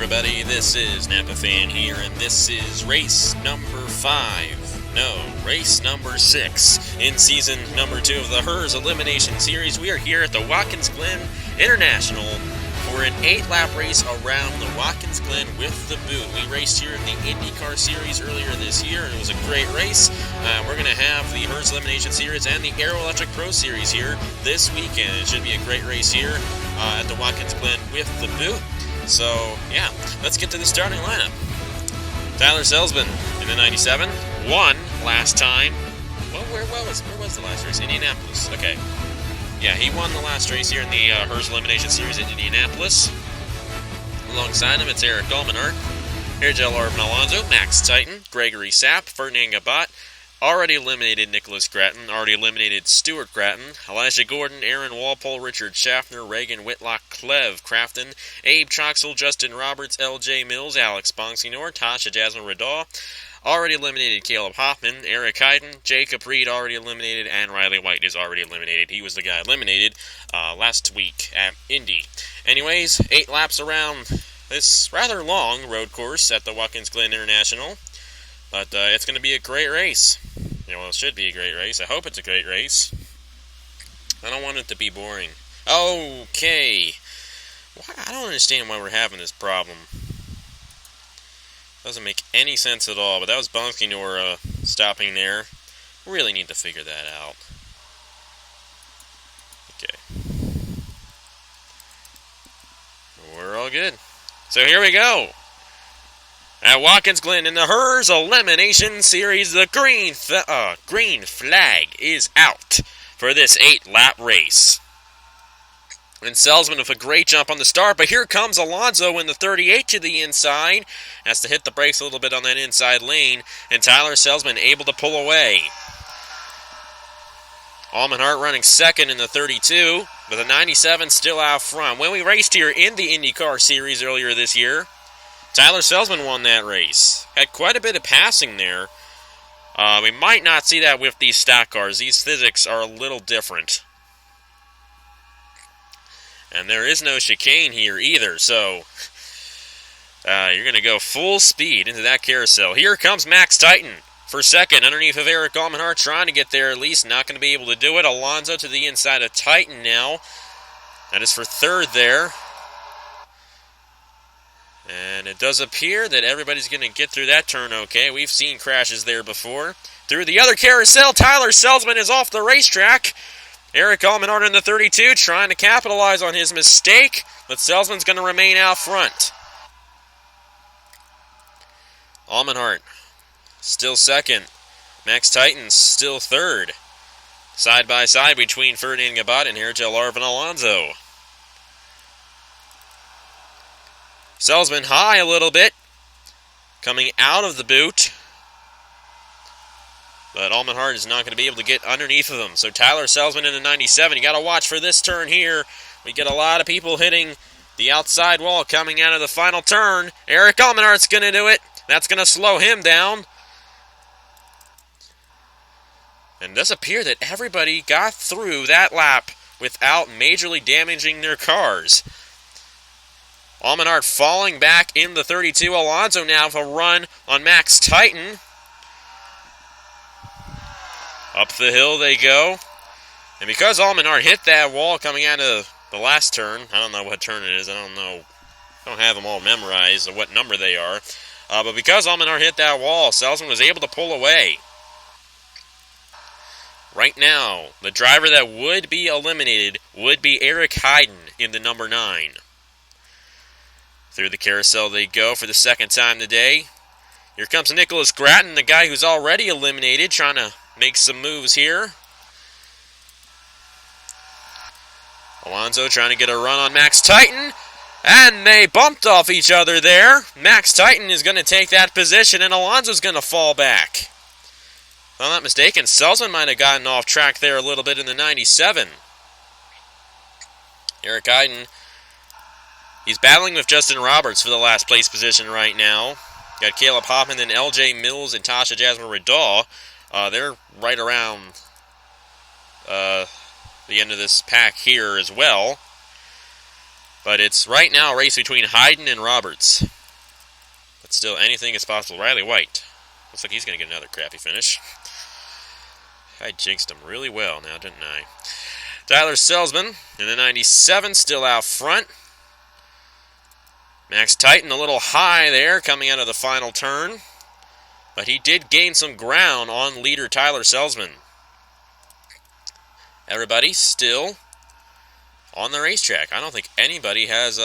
everybody, this is Napa Fan here, and this is race number 5. No, race number 6 in season number 2 of the HES Elimination Series. We are here at the Watkins Glen International for an 8-lap race around the Watkins Glen with the boot. We raced here in the IndyCar Series earlier this year, and it was a great race. We're going to have the HES Elimination Series and the Aero Electric Pro Series here this weekend. It should be a great race here at the Watkins Glen with the boot. So, yeah, let's get to the starting lineup. Tyler Selzman in the 97, won last time. Well, where was the last race? Indianapolis. Okay. Yeah, he won the last race here in the HES Elimination Series in Indianapolis. Alongside him, it's Eric Almenart, Hergel Arvin Alonso, Max Titan, Gregory Sapp, Ferdinand Gabat, already eliminated Nicholas Gratton, already eliminated Stuart Gratton, Elijah Gordon, Aaron Walpole, Richard Schaffner, Reagan Whitlock, Clev Crafton, Abe Troxel, Justin Roberts, L.J. Mills, Alex Bonsignor, Tasha Jasmine Ridaw, already eliminated Caleb Hoffman, Eric Heiden, Jacob Reed already eliminated, and Riley White is already eliminated. He was the guy eliminated last week at Indy. Anyways, 8 laps around this rather long road course at the Watkins Glen International. But it's going to be a great race. Yeah, well, it should be a great race. I hope it's a great race. I don't want it to be boring. Okay. I don't understand why we're having this problem. Doesn't make any sense at all. But that was Bonsignor stopping there. Really need to figure that out. Okay. We're all good. So here we go. At Watkins Glen in the HES Elimination Series, the green flag is out for this 8-lap race. And Selzman with a great jump on the start, but here comes Alonso in the 38 to the inside. Has to hit the brakes a little bit on that inside lane, and Tyler Selzman able to pull away. Almenart running second in the 32, but the 97 still out front. When we raced here in the IndyCar Series earlier this year, Tyler Selzman won that race. Had quite a bit of passing there. We might not see that with these stock cars. These physics are a little different. And there is no chicane here either, so you're going to go full speed into that carousel. Here comes Max Titan for second, underneath of Eric Almenart, trying to get there at least. Not going to be able to do it. Alonso to the inside of Titan now. That is for third there. And it does appear that everybody's going to get through that turn okay. We've seen crashes there before. Through the other carousel, Tyler Selzman is off the racetrack. Eric Almenart in the 32 trying to capitalize on his mistake, but Selzman's going to remain out front. Almenart still second. Max Titan still third. Side by side between Ferdinand Gabat and Hergel Arvin Alonso. Selzman high a little bit, coming out of the boot. But Almenart is not going to be able to get underneath of him. So Tyler Selzman in the 97. You got to watch for this turn here. We get a lot of people hitting the outside wall coming out of the final turn. Eric Almenart's going to do it. That's going to slow him down. And it does appear that everybody got through that lap without majorly damaging their cars. Almenart falling back in the 32. Alonso now with a run on Max Titan. Up the hill they go. And because Almenart hit that wall coming out of the last turn, I don't know what turn it is, I don't have them all memorized of what number they are. But because Almenart hit that wall, Selzman was able to pull away. Right now, the driver that would be eliminated would be Eric Heiden in the number 9. Through the carousel they go for the second time today. Here comes Nicholas Gratton, the guy who's already eliminated, trying to make some moves here. Alonso trying to get a run on Max Titan, and they bumped off each other there. Max Titan is going to take that position, and Alonso's going to fall back. If I'm not mistaken, Selzman might have gotten off track there a little bit in the 97. Eric Heiden, he's battling with Justin Roberts for the last place position right now. Got Caleb Hoffman, then L.J. Mills and Tasha Jasmine Ridaw. They're right around the end of this pack here as well. But it's right now a race between Heiden and Roberts. But still, anything is possible. Riley White. Looks like he's going to get another crappy finish. I jinxed him really well now, didn't I? Tyler Selzman in the 97, still out front. Max Titan a little high there coming out of the final turn. But he did gain some ground on leader Tyler Selzman. Everybody still on the racetrack. I don't think anybody has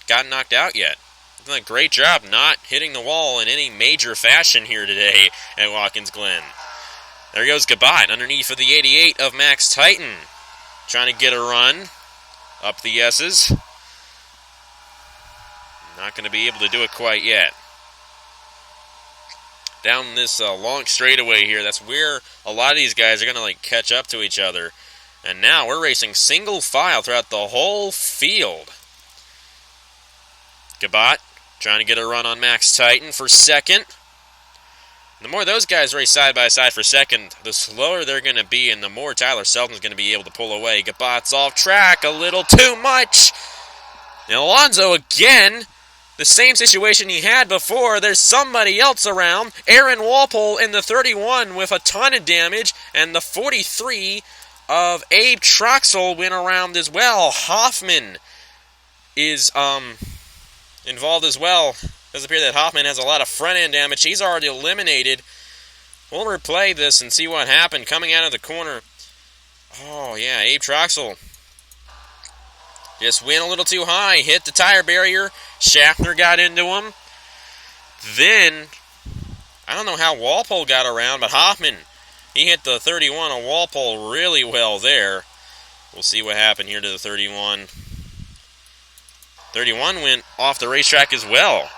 gotten knocked out yet. Done a great job not hitting the wall in any major fashion here today at Watkins Glen. There goes Gabat underneath for the 88 of Max Titan. Trying to get a run up the S's. Not going to be able to do it quite yet. Down this long straightaway here, that's where a lot of these guys are going to catch up to each other. And now we're racing single file throughout the whole field. Gabat trying to get a run on Max Titan for second. The more those guys race side by side for second, the slower they're going to be, and the more Tyler Selton's going to be able to pull away. Gabat's off track a little too much. And Alonso again, the same situation he had before. There's somebody else around. Aaron Walpole in the 31 with a ton of damage, and the 43 of Abe Troxel went around as well. Hoffman is involved as well. Does appear that Hoffman has a lot of front-end damage. He's already eliminated. We'll replay this and see what happened coming out of the corner. Oh, yeah, Abe Troxel just went a little too high. Hit the tire barrier. Schaffner got into him. Then, I don't know how Walpole got around, but Hoffman, he hit the 31 of Walpole really well there. We'll see what happened here to the 31. 31 went off the racetrack as well.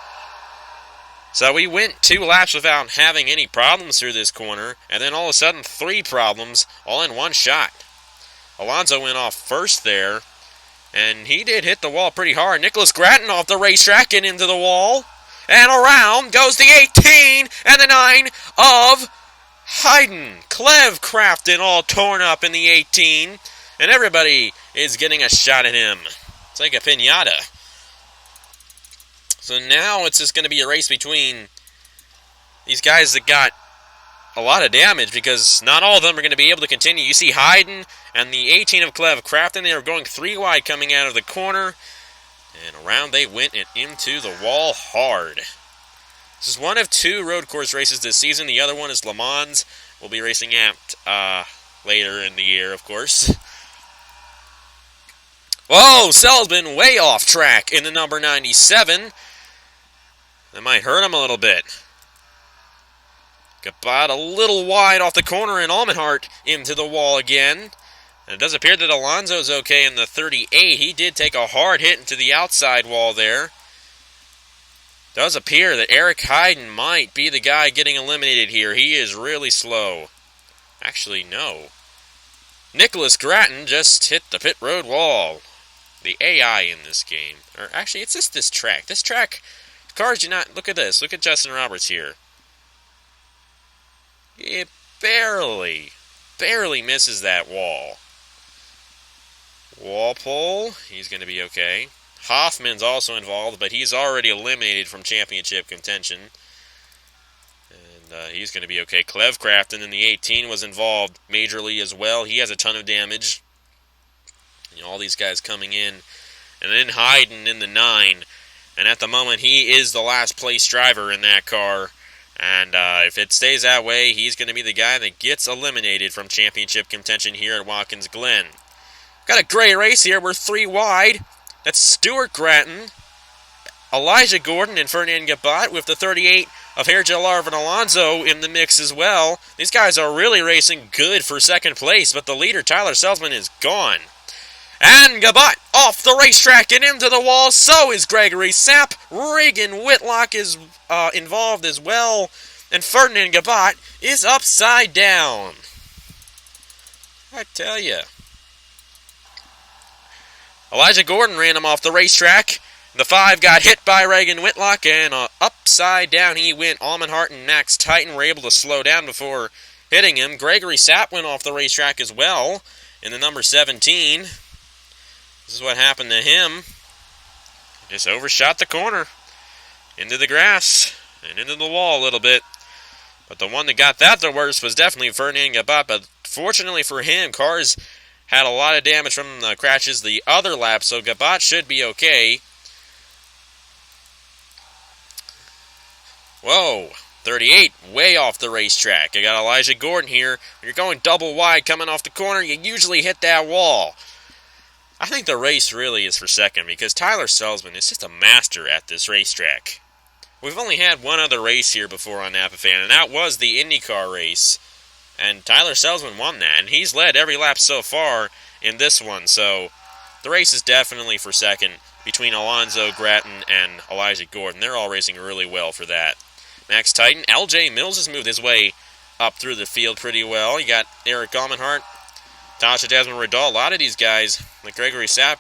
So we went 2 laps without having any problems through this corner, and then all of a sudden 3 problems all in one shot. Alonso went off first there, and he did hit the wall pretty hard. Nicholas Grattan off the racetrack and into the wall. And around goes the 18 and the 9 of Hayden. Clev Crafton all torn up in the 18, and everybody is getting a shot at him. It's like a piñata. So now it's just going to be a race between these guys that got a lot of damage, because not all of them are going to be able to continue. You see Hayden and the 18 of Clev Crafton. They were going 3 wide coming out of the corner, and around they went and into the wall hard. This is one of 2 road course races this season. The other one is Le Mans. We'll be racing at later in the year, of course. Whoa, Selzman way off track in the number 97. That might hurt him a little bit. Gabat a little wide off the corner, and Almenhart into the wall again. And it does appear that Alonso's okay in the 38. He did take a hard hit into the outside wall there. Does appear that Eric Hayden might be the guy getting eliminated here. He is really slow. Actually, no. Nicholas Grattan just hit the pit road wall. The AI in this game. Or actually, it's just this track. This track, cars do not... Look at this. Look at Justin Roberts here. It barely misses that wall. Walpole, he's going to be okay. Hoffman's also involved, but he's already eliminated from championship contention. And he's going to be okay. Clev Crafton in the 18 was involved majorly as well. He has a ton of damage. You know, all these guys coming in. And then Hayden in the 9. And at the moment, he is the last place driver in that car. And if it stays that way, he's going to be the guy that gets eliminated from championship contention here at Watkins Glen. Got a great race here. We're 3 wide. That's Stuart Grattan, Elijah Gordon, and Ferdinand Gabat with the 38 of Hergel Arvin Alonso in the mix as well. These guys are really racing good for second place, but the leader, Tyler Selzman, is gone. And Gabat off the racetrack and into the wall. So is Gregory Sapp. Regan Whitlock is involved as well. And Ferdinand Gabat is upside down. I tell you. Elijah Gordon ran him off the racetrack. The 5 got hit by Regan Whitlock, and upside down he went. Almenhart and Max Titan were able to slow down before hitting him. Gregory Sapp went off the racetrack as well in the number 17. This is what happened to him. Just overshot the corner into the grass. and into the wall a little bit. But the one that got that the worst was definitely Ferdinand Gabat. But fortunately for him, cars had a lot of damage from the crashes the other lap, so Gabat should be okay. Whoa, 38, way off the racetrack. I got Elijah Gordon here. When you're going double wide coming off the corner, you usually hit that wall. I think the race really is for second because Tyler Selzman is just a master at this racetrack. We've only had one other race here before on Napa Fan, and that was the IndyCar race. And Tyler Selzman won that, and he's led every lap so far in this one. So the race is definitely for second between Alonso, Gratton, and Elijah Gordon. They're all racing really well for that. Max Titan, LJ Mills has moved his way up through the field pretty well. You got Eric Almenhart, Tasha Jasmine Riddell. A lot of these guys, like Gregory Sapp,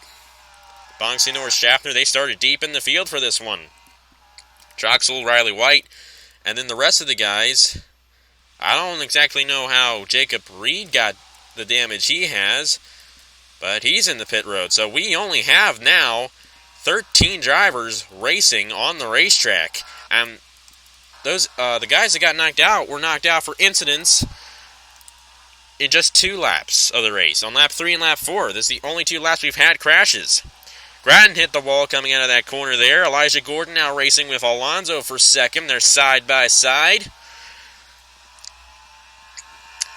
Bonksy Norris Schaffner, they started deep in the field for this one. Troxel, Riley White, and then the rest of the guys, I don't exactly know how Jacob Reed got the damage he has, but he's in the pit road. So we only have now 13 drivers racing on the racetrack. And those the guys that got knocked out were knocked out for incidents in just 2 laps of the race. On lap 3 and lap 4, this is the only 2 laps we've had crashes. Gratton hit the wall coming out of that corner there. Elijah Gordon now racing with Alonso for second. They're side by side.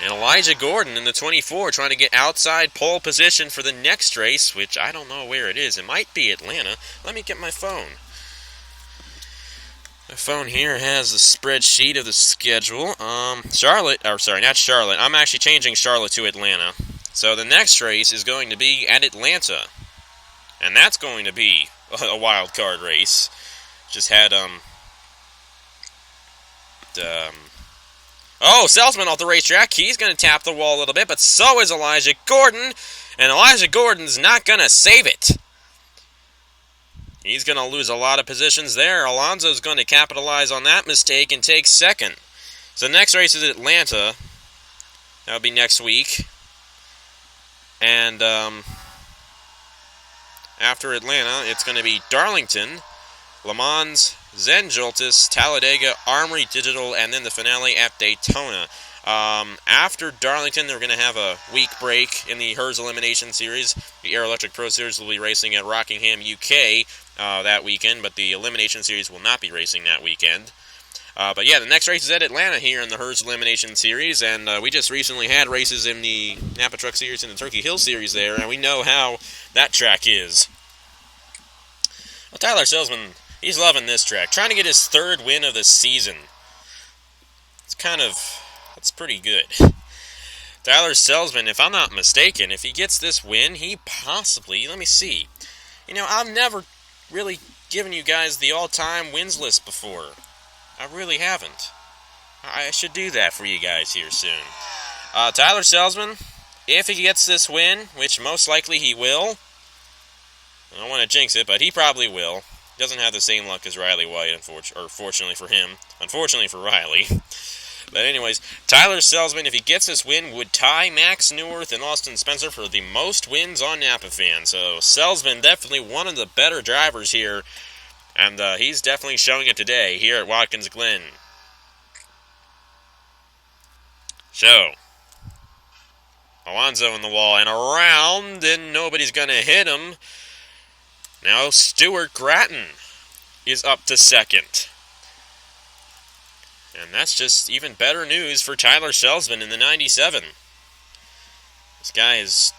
And Elijah Gordon in the 24 trying to get outside pole position for the next race, which I don't know where it is. It might be Atlanta. Let me get my phone. My phone here has a spreadsheet of the schedule. Not Charlotte. I'm actually changing Charlotte to Atlanta. So the next race is going to be at Atlanta. And that's going to be a wild card race. Just had, Selzman off the racetrack. He's going to tap the wall a little bit, but so is Elijah Gordon. And Elijah Gordon's not going to save it. He's going to lose a lot of positions there. Alonso's going to capitalize on that mistake and take second. So the next race is Atlanta. That'll be next week. And, after Atlanta, it's going to be Darlington, Le Mans, Zen Joltis, Talladega, Armory Digital, and then the finale at Daytona. After Darlington, they're going to have a week break in the HERS Elimination Series. The Air Electric Pro Series will be racing at Rockingham, UK that weekend, but the Elimination Series will not be racing that weekend. But yeah, the next race is at Atlanta here in the HERS Elimination Series, and we just recently had races in the Napa Truck Series and the Turkey Hill Series there, and we know how that track is. Well, Tyler Selzman, he's loving this track, trying to get his 3rd win of the season. That's pretty good. Tyler Selzman, if I'm not mistaken, if he gets this win, he possibly, let me see. You know, I've never really given you guys the all-time wins list before. I really haven't. I should do that for you guys here soon. Tyler Selzman, if he gets this win, which most likely he will, I don't want to jinx it, but he probably will. He doesn't have the same luck as Riley White, fortunately for him. Unfortunately for Riley. But anyways, Tyler Selzman, if he gets this win, would tie Max Newworth and Austin Spencer for the most wins on Napa Fan. So Selzman, definitely one of the better drivers here. And he's definitely showing it today here at Watkins Glen. So, Alonso in the wall and around, and nobody's going to hit him. Now Stuart Gratton is up to second. And that's just even better news for Tyler Selzman in the 97. This guy is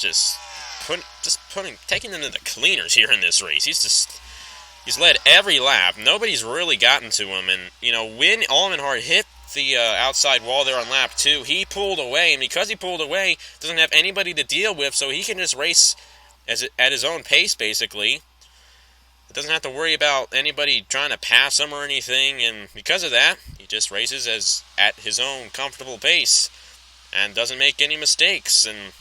taking them to the cleaners here in this race. He's led every lap. Nobody's really gotten to him. And, you know, when Almenhart hit the outside wall there on lap 2, he pulled away. And because he pulled away, doesn't have anybody to deal with, so he can just race at his own pace, basically. Doesn't have to worry about anybody trying to pass him or anything. And because of that, he just races at his own comfortable pace and doesn't make any mistakes. And,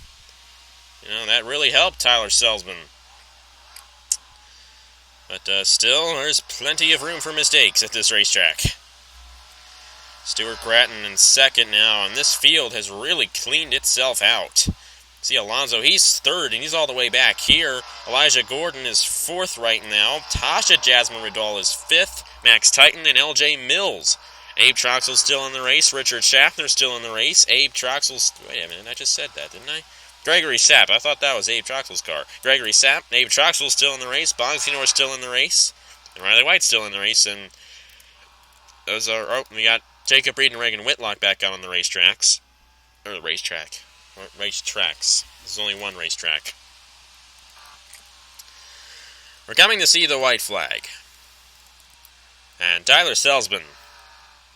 you know, that really helped Tyler Selzman. But still, there's plenty of room for mistakes at this racetrack. Stuart Gratton in second now, and this field has really cleaned itself out. See Alonso, he's third, and he's all the way back here. Elijah Gordon is fourth right now. Tasha Jasmine Riddell is fifth. Max Titan and LJ Mills. Abe Troxel's still in the race. Richard Schaffner's still in the race. Abe Troxel's... Wait a minute, I just said that, didn't I? Gregory Sapp. I thought that was Abe Troxel's car. Gregory Sapp, Abe Troxel's still in the race. Bongsinor's still in the race. And Riley White's still in the race. And those are... Oh, we got Jacob Reed and Reagan Whitlock back out on the racetracks. Or the racetrack. Racetracks. There's only one racetrack. We're coming to see the white flag. And Tyler Selsman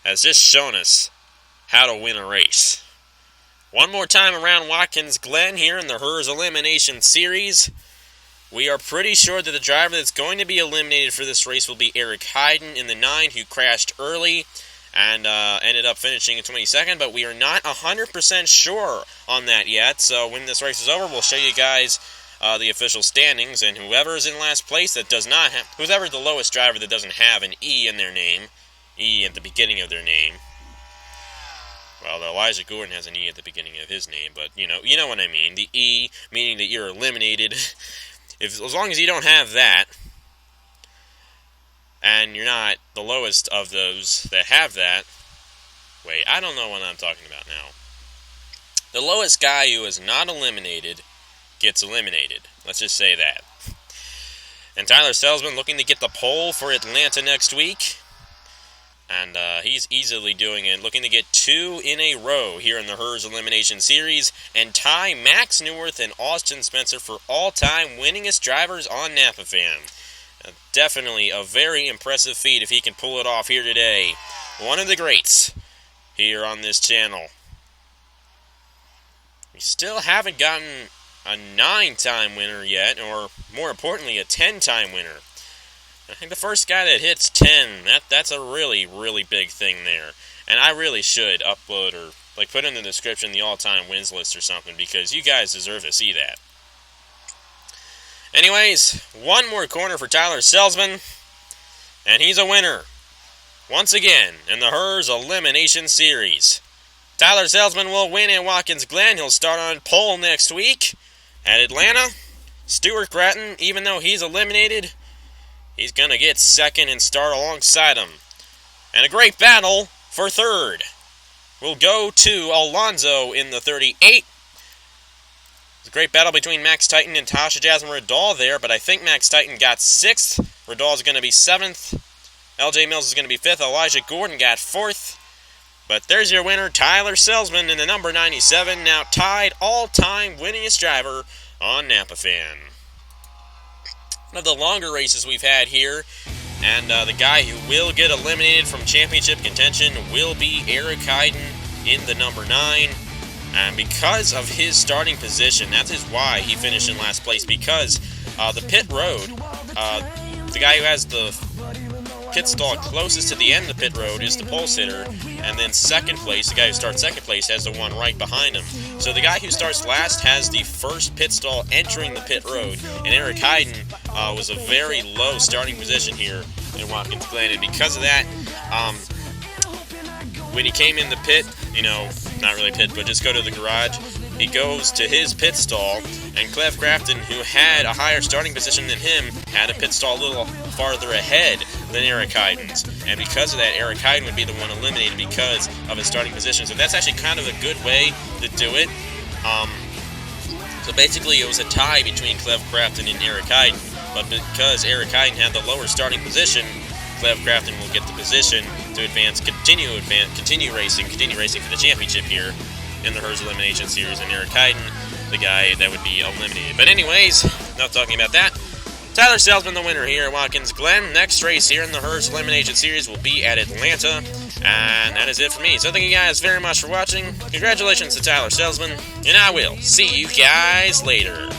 has just shown us how to win a race. One more time around Watkins Glen here in the HERS Elimination Series. We are pretty sure that the driver that's going to be eliminated for this race will be Eric Heiden in the 9, who crashed early and ended up finishing in 22nd, but we are not 100% sure on that yet. So when this race is over, we'll show you guys the official standings, and whoever is in last place that does not have, whoever the lowest driver that doesn't have an E in their name, E at the beginning of their name. Well, Elijah Gordon has an E at the beginning of his name, but you know what I mean. The E meaning that you're eliminated. As long as you don't have that, and you're not the lowest of those that have that. Wait, I don't know what I'm talking about now. The lowest guy who is not eliminated gets eliminated. Let's just say that. And Tyler Selsman looking to get the pole for Atlanta next week. And he's easily doing it. Looking to get 2 in a row here in the HERS Elimination Series. And tie Max Newworth and Austin Spencer for all-time winningest drivers on NAPAFan. Definitely a very impressive feat if he can pull it off here today. One of the greats here on this channel. We still haven't gotten a 9-time winner yet, or more importantly, a 10-time winner. I think the first guy that hits 10, that's a really, really big thing there. And I really should upload or put in the description the all-time wins list or something, because you guys deserve to see that. Anyways, one more corner for Tyler Selsman, and he's a winner. Once again, in the HERS Elimination Series. Tyler Selsman will win at Watkins Glen. He'll start on pole next week at Atlanta. Stuart Gratton, even though he's eliminated, he's going to get second and start alongside him. And a great battle for third. We'll go to Alonso in the 38. It's a great battle between Max Titan and Tasha Jasmine Radal there, but I think Max Titan got 6th. Radal is going to be 7th. LJ Mills is going to be 5th. Elijah Gordon got 4th. But there's your winner, Tyler Selsman, in the number 97, now tied all-time winningest driver on NAPAFan. One of the longer races we've had here, and the guy who will get eliminated from championship contention will be Eric Heiden in the number 9. And because of his starting position, that is why he finished in last place, because the pit road, the guy who has the pit stall closest to the end of the pit road is the pole sitter, and then second place, the guy who starts second place, has the one right behind him. So the guy who starts last has the first pit stall entering the pit road, and Eric Heiden was a very low starting position here in Watkins Glen, and because of that, when he came in the pit, not really pit, but just go to the garage, he goes to his pit stall, and Clev Crafton, who had a higher starting position than him, had a pit stall a little farther ahead than Eric Heiden's. And because of that, Eric Heiden would be the one eliminated because of his starting position. So that's actually kind of a good way to do it. So basically it was a tie between Clev Crafton and Eric Heiden, but because Eric Heiden had the lower starting position, Clev Crafton will get the position to continue racing for the championship here in the HERS Elimination Series, and Eric Heiden, the guy that would be eliminated. But anyways, not talking about that. Tyler Selsman, the winner here at Watkins Glen. Next race here in the HERS Elimination Series will be at Atlanta, and that is it for me. So thank you guys very much for watching. Congratulations to Tyler Selsman, and I will see you guys later.